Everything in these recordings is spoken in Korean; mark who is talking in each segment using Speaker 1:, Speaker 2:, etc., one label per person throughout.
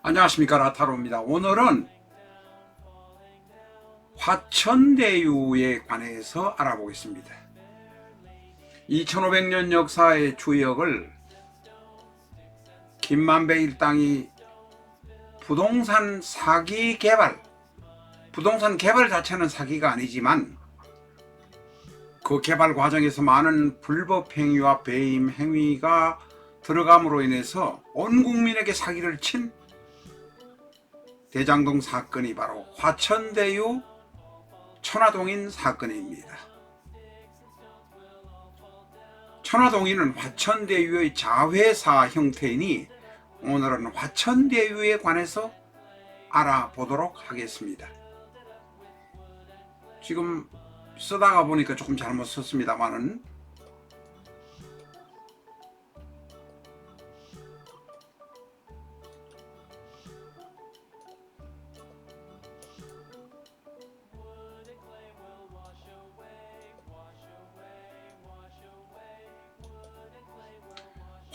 Speaker 1: 안녕하십니까, 라타로입니다. 오늘은 화천대유에 관해서 알아보겠습니다. 2500년 역사의 주역을 김만배 일당이 부동산 사기 개발, 부동산 개발 자체는 사기가 아니지만 그 개발 과정에서 많은 불법 행위와 배임 행위가 들어감으로 인해서 온 국민에게 사기를 친 대장동 사건이 바로 화천대유 천화동인 사건입니다. 천화동인은 화천대유의 자회사 형태이니 오늘은 화천대유에 관해서 알아보도록 하겠습니다. 지금 쓰다가 보니까 조금 잘못 썼습니다만은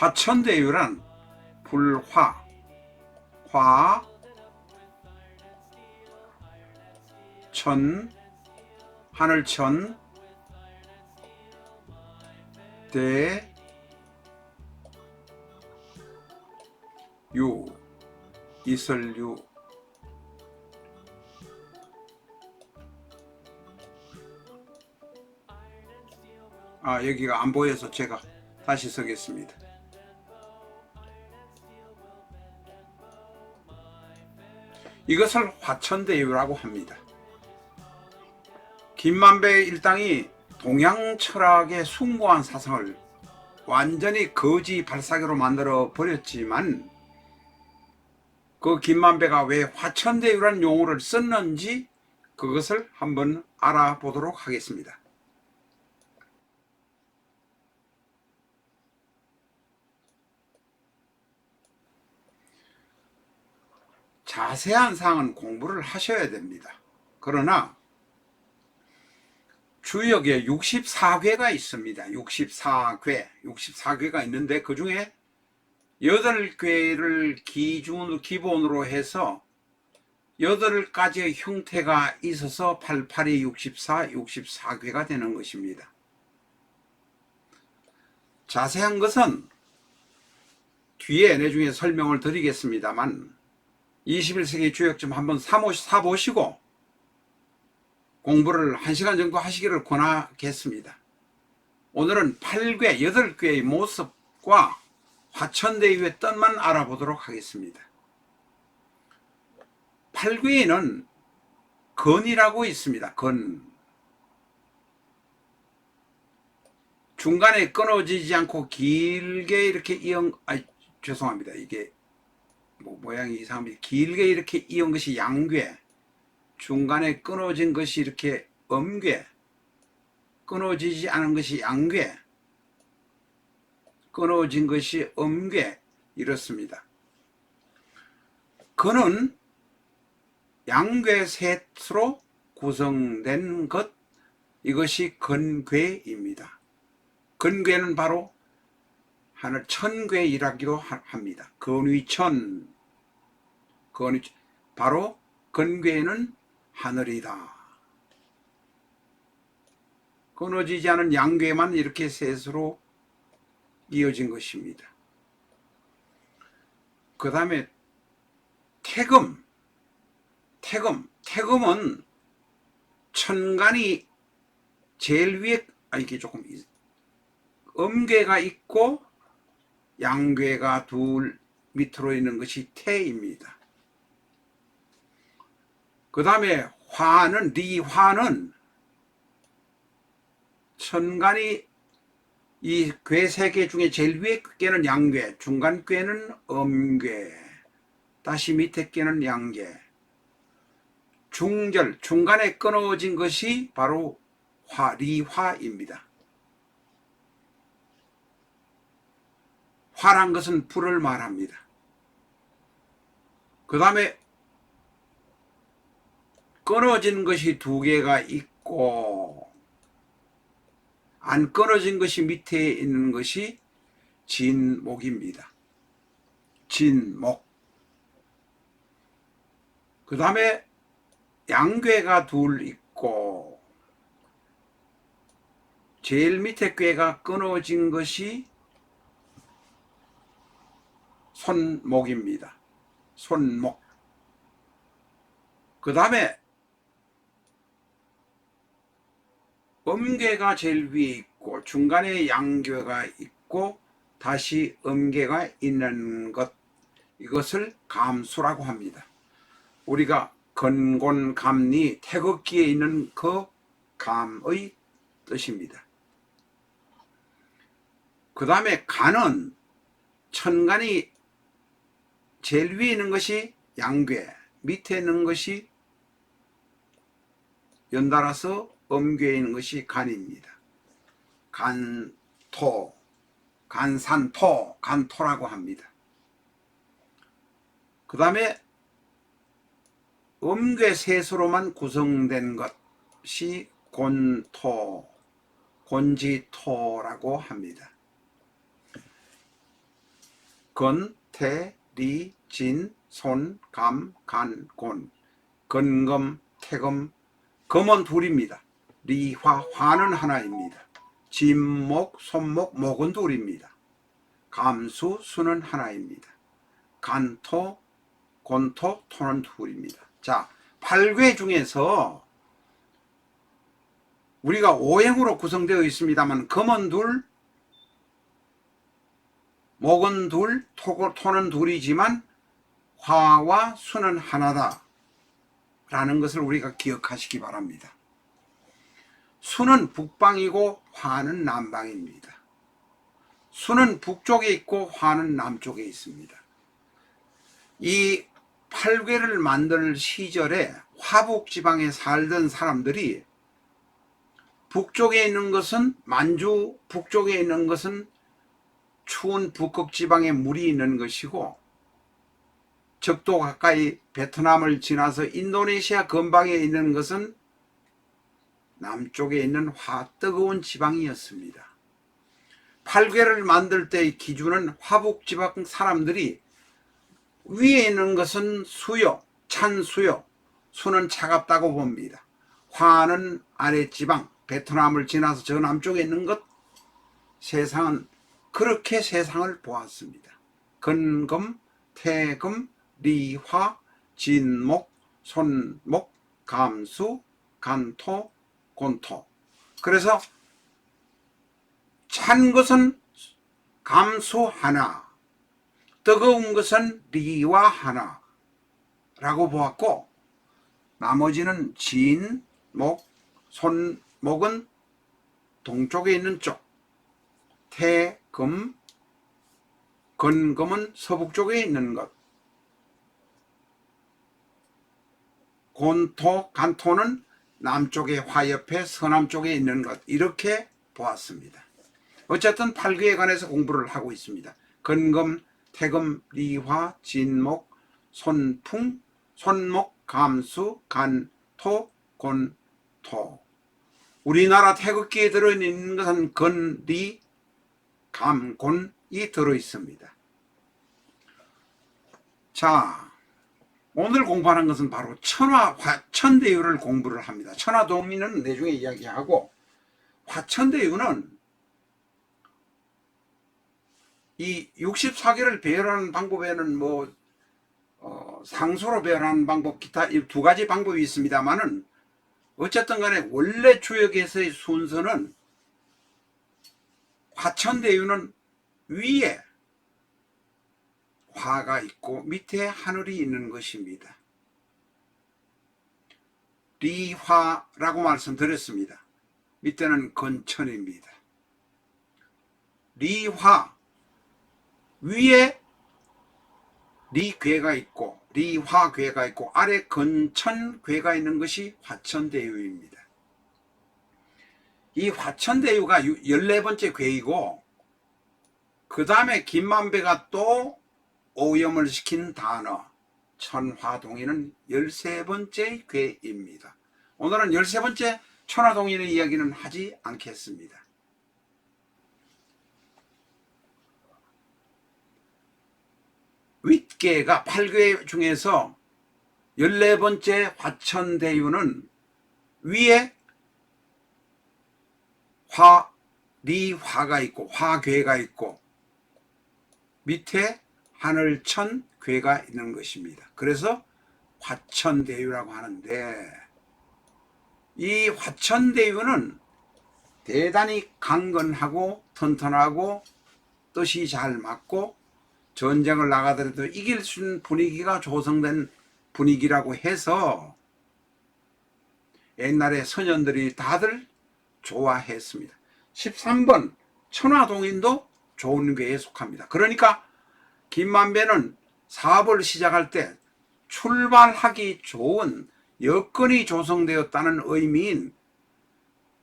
Speaker 1: 화천대유란 불화, 화, 천, 하늘천, 대, 유, 이설유, 여기가 안 보여서 제가 다시 쓰겠습니다. 이것을 화천대유라고 합니다. 김만배 일당이 동양 철학의 숭고한 사상을 완전히 거지 발사기로 만들어 버렸지만 그 김만배가 왜 화천대유라는 용어를 썼는지 그것을 한번 알아보도록 하겠습니다. 자세한 사항은 공부를 하셔야 됩니다. 그러나 주역에 64괴가 있습니다. 64괴가 있는데 그 중에 8괴를 기본으로 해서 8가지의 형태가 있어서 88이 64괴가 되는 것입니다. 자세한 것은 뒤에 나중에 설명을 드리겠습니다만 21세기 주역 좀 한번 사보시고 공부를 1시간 정도 하시기를 권하겠습니다. 오늘은 8괴, 8괴의 모습과 화천대유의 뜻만 알아보도록 하겠습니다. 8괴에는 건이라고 있습니다. 건. 중간에 끊어지지 않고 길게 이렇게 죄송합니다. 이게 모양이 이상합니다. 길게 이렇게 이은 것이 양괴, 중간에 끊어진 것이 이렇게 음괴, 끊어지지 않은 것이 양괴, 끊어진 것이 음괴, 이렇습니다. 건은 양괴 셋으로 구성된 것, 이것이 건괴입니다. 건괴는 바로 하늘 천괴이라기도 합니다. 건위천, 바로 건괴는 하늘이다. 끊어지지 않은 양괴만 이렇게 셋으로 이어진 것입니다. 그 다음에 태금. 태금은 천간이 제일 위에 이게 조금 음괴가 있고 양괴가 둘 밑으로 있는 것이 태입니다. 그 다음에 화는 리화는 천간이 이 괴 3개 중에 제일 위에 꾀는 양괴, 중간 꾀는 음괴, 다시 밑에 꾀는 양괴, 중절, 중간에 끊어진 것이 바로 리화입니다. 화란 것은 불을 말합니다. 그 다음에 끊어진 것이 2개가 있고 안 끊어진 것이 밑에 있는 것이 진목입니다. 진목. 그 다음에 양괴가 둘 있고 제일 밑에 꾀가 끊어진 것이 손목입니다. 손목. 그 다음에 음괴가 제일 위에 있고 중간에 양괴가 있고 다시 음괴가 있는 것, 이것을 감수라고 합니다. 우리가 건곤감리 태극기에 있는 그 감의 뜻입니다. 그 다음에 간은 천간이 제일 위에 있는 것이 양괴, 밑에 있는 것이 연달아서 음괴에 있는 것이 간입니다. 간토, 간산토, 간토라고 합니다. 그 다음에 음괴 셋으로만 구성된 것이 곤토, 곤지토라고 합니다. 건, 태, 리, 진, 손, 감, 간, 곤. 건금, 태금, 금은 둘입니다. 리, 화, 화는 하나입니다. 진목, 손목, 목은 둘입니다. 감수, 수는 하나입니다. 간토, 곤토, 토는 둘입니다. 자, 8괴 중에서 우리가 오행으로 구성되어 있습니다만 금은 둘, 목은 둘, 토는 둘이지만 화와 수는 하나다 라는 것을 우리가 기억하시기 바랍니다. 수는 북방이고 화는 남방입니다. 수는 북쪽에 있고 화는 남쪽에 있습니다. 이 8괴를 만들 시절에 화북지방에 살던 사람들이 북쪽에 있는 것은 만주 북쪽에 있는 것은 추운 북극지방에 물이 있는 것이고 적도 가까이 베트남을 지나서 인도네시아 근방에 있는 것은 남쪽에 있는 뜨거운 지방이었습니다. 8괴를 만들 때의 기준은 화북지방 사람들이 위에 있는 것은 수요, 찬 수요, 수는 차갑다고 봅니다. 화는 아랫지방, 베트남을 지나서 저 남쪽에 있는 것, 세상은 그렇게 세상을 보았습니다. 건금, 태금, 리화, 진목, 손목, 감수, 간토, 곤토. 그래서 찬 것은 감수 하나, 뜨거운 것은 리와 하나라고 보았고 나머지는 진, 목, 손목은 동쪽에 있는 쪽, 태, 금, 건금은 서북쪽에 있는 것, 곤토, 간토는 남쪽에 화 옆에 서남쪽에 있는 것, 이렇게 보았습니다. 어쨌든 8괴에 관해서 공부를 하고 있습니다. 건금, 태금, 리화, 진목, 손풍, 손목, 감수, 간토, 곤토. 우리나라 태극기에 들어있는 것은 건, 리, 감, 곤이 들어있습니다. 자, 오늘 공부하는 것은 바로 천화, 화천대유를 공부를 합니다. 천화동인은 내중에 이야기하고 화천대유는 이 64개를 배열하는 방법에는 상수로 배열하는 방법, 기타 두 가지 방법이 있습니다만은 어쨌든 간에 원래 주역에서의 순서는 화천대유는 위에 화가 있고 밑에 하늘이 있는 것입니다. 리화라고 말씀드렸습니다. 밑에는 건천입니다. 리화, 위에 리괴가 있고 리화괴가 있고 아래 건천괴가 있는 것이 화천대유입니다. 이 화천대유가 14번째 괴이고 그 다음에 김만배가 또 오염을 시킨 단어 천화동인은 13번째 괴입니다. 오늘은 13번째 천화동인의 이야기는 하지 않겠습니다. 윗괴가 8괴 중에서 14번째 화천대유는 위에 화리화가 있고 화괴가 있고 밑에 하늘천괴가 있는 것입니다. 그래서 화천대유라고 하는데, 이 화천대유는 대단히 강건하고 튼튼하고 뜻이 잘 맞고 전쟁을 나가더라도 이길 수 있는 분위기가 조성된 분위기라고 해서 옛날에 선현들이 다들 좋아했습니다. 13번 천화동인도 좋은 괴에 속합니다. 그러니까 김만배는 사업을 시작할 때 출발하기 좋은 여건이 조성되었다는 의미인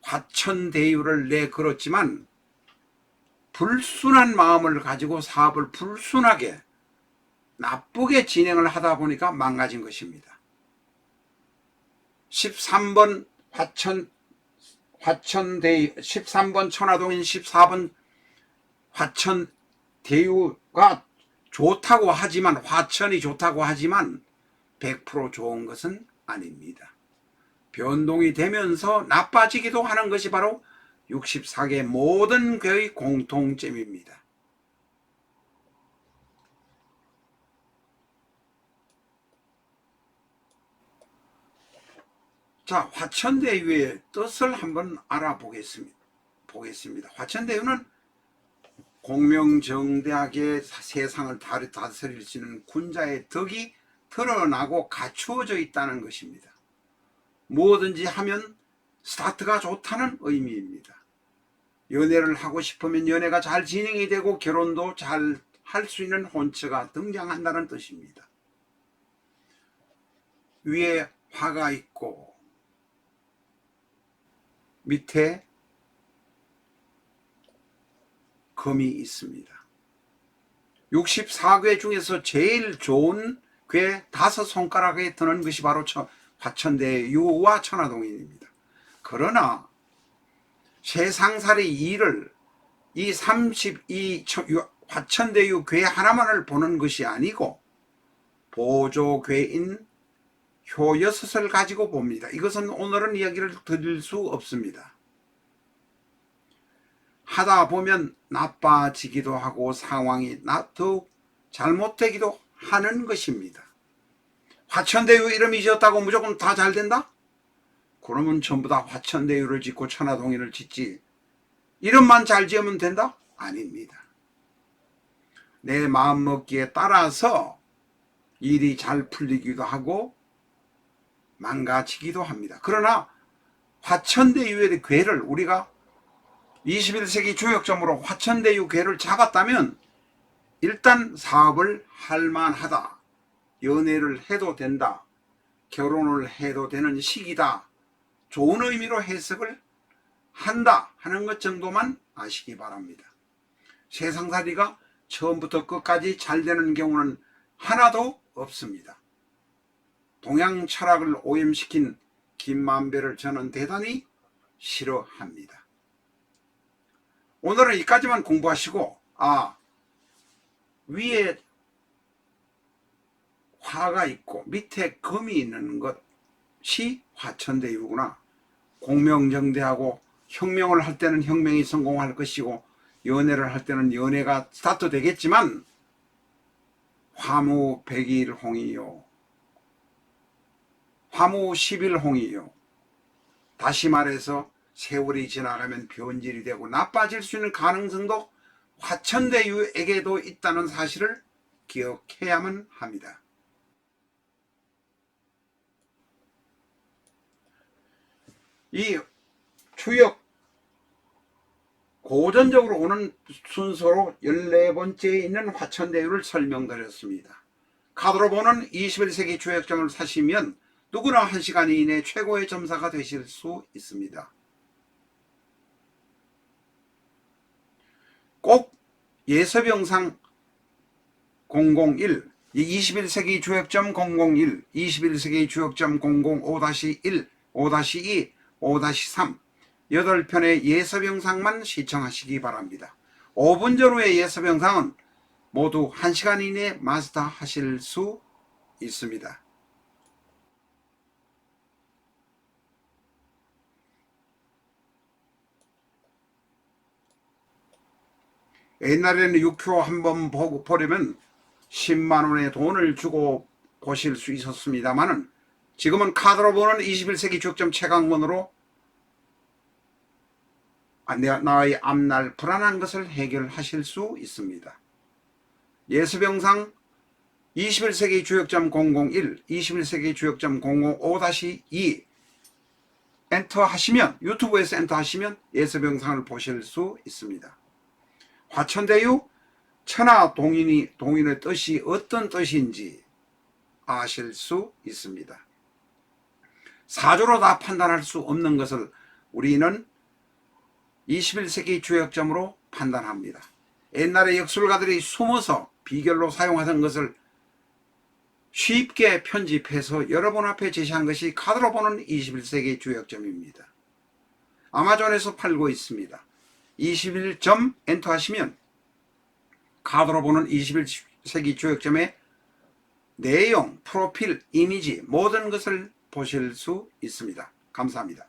Speaker 1: 화천대유를 내걸었지만 불순한 마음을 가지고 사업을 불순하게 나쁘게 진행을 하다 보니까 망가진 것입니다. 13번 화천대유, 13번 천화동인, 14번 화천대유가 좋다고 하지만, 화천이 좋다고 하지만 100% 좋은 것은 아닙니다. 변동이 되면서 나빠지기도 하는 것이 바로 64개 모든 괴의 공통점입니다. 자, 화천대유의 뜻을 한번 알아보겠습니다. 화천대유는 공명정대하게 세상을 다스릴 수 있는 군자의 덕이 드러나고 갖추어져 있다는 것입니다. 뭐든지 하면 스타트가 좋다는 의미입니다. 연애를 하고 싶으면 연애가 잘 진행이 되고 결혼도 잘 할 수 있는 혼처가 등장한다는 뜻입니다. 위에 화가 있고 밑에 금이 있습니다. 64괴 중에서 제일 좋은 괴 5손가락에 드는 것이 바로 화천대유와 천화동인입니다. 그러나 세상살이 일을 이 화천대유 괴 하나만을 보는 것이 아니고 보조괴인 효 6을 가지고 봅니다. 이것은 오늘은 이야기를 드릴 수 없습니다. 하다 보면 나빠지기도 하고 상황이 더욱 잘못되기도 하는 것입니다. 화천대유 이름이 지었다고 무조건 다 잘 된다? 그러면 전부 다 화천대유를 짓고 천화동인을 짓지 이름만 잘 지으면 된다? 아닙니다. 내 마음먹기에 따라서 일이 잘 풀리기도 하고 망가지기도 합니다. 그러나 화천대유의 괴를 우리가 21세기 주역점으로 화천대유 괴를 잡았다면 일단 사업을 할만하다, 연애를 해도 된다, 결혼을 해도 되는 시기다, 좋은 의미로 해석을 한다 하는 것 정도만 아시기 바랍니다. 세상살이가 처음부터 끝까지 잘 되는 경우는 하나도 없습니다. 동양 철학을 오염시킨 김만배를 저는 대단히 싫어합니다. 오늘은 여기까지만 공부하시고, 위에 화가 있고 밑에 금이 있는 것이 화천대유구나. 공명정대하고 혁명을 할 때는 혁명이 성공할 것이고 연애를 할 때는 연애가 스타트 되겠지만 화무 100일홍이요, 화무 10일홍이요. 다시 말해서 세월이 지나가면 변질이 되고 나빠질 수 있는 가능성도 화천대유에게도 있다는 사실을 기억해야만 합니다. 이 추역 고전적으로 오는 순서로 14번째에 있는 화천대유를 설명드렸습니다. 카드로 보는 21세기 주역점을 사시면 누구나 1시간 이내 최고의 점사가 되실 수 있습니다. 꼭 예서병상 001, 21세기 주역점 001, 21세기 주역점 005-1, 5-2, 5-3 8편의 예서병상만 시청하시기 바랍니다. 5분 전후의 예서병상은 모두 1시간 이내에 마스터하실 수 있습니다. 옛날에는 6표 한번 보려면 10만 원의 돈을 주고 보실 수 있었습니다만은 지금은 카드로 보는 21세기 주역점 채광문으로 나의 앞날 불안한 것을 해결하실 수 있습니다. 예수병상 21세기 주역점 001, 21세기 주역점 005-2 엔터 하시면, 유튜브에서 엔터 하시면 예수병상을 보실 수 있습니다. 화천대유 천하동인의 뜻이 어떤 뜻인지 아실 수 있습니다. 사조로 다 판단할 수 없는 것을 우리는 21세기 주역점으로 판단합니다. 옛날에 역술가들이 숨어서 비결로 사용하던 것을 쉽게 편집해서 여러분 앞에 제시한 것이 카드로 보는 21세기 주역점입니다. 아마존에서 팔고 있습니다. 21점 엔터 하시면 카드로 보는 21세기 주역점의 내용, 프로필, 이미지 모든 것을 보실 수 있습니다. 감사합니다.